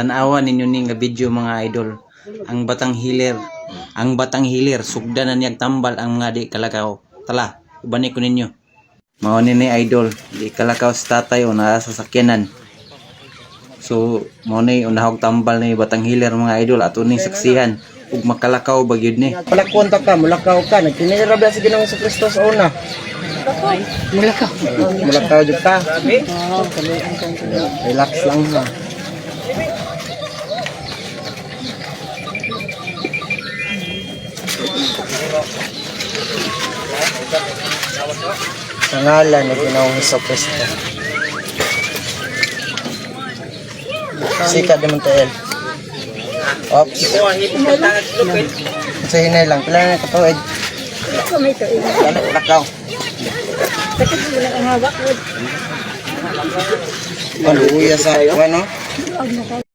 Tanawa ninyo ning nga video mga idol. Ang batang hilir. Ang batang hilir. Sugda na niyag tambal ang mga di kalakaw. Tala, ubani ko ninyo. Mao ni idol. Di kalakaw sa tatay o naa sa sakyanan. So, mao ni unahog tambal ni batang hilir mga idol. Ato ning saksihan. Ug makalakaw bagyod ni. Palakwanta ka, mulakaw ka. Nagtinira ba sa Ginoong Kristo sa una? Mulakaw. Mulakaw jud ka. Relax lang ha. Sa ngalan ni Ginoong Kristo. Sikat naman tayo. Oops. Sa hinay lang. Pila na katuig. Lakaw. Paluya sa ano?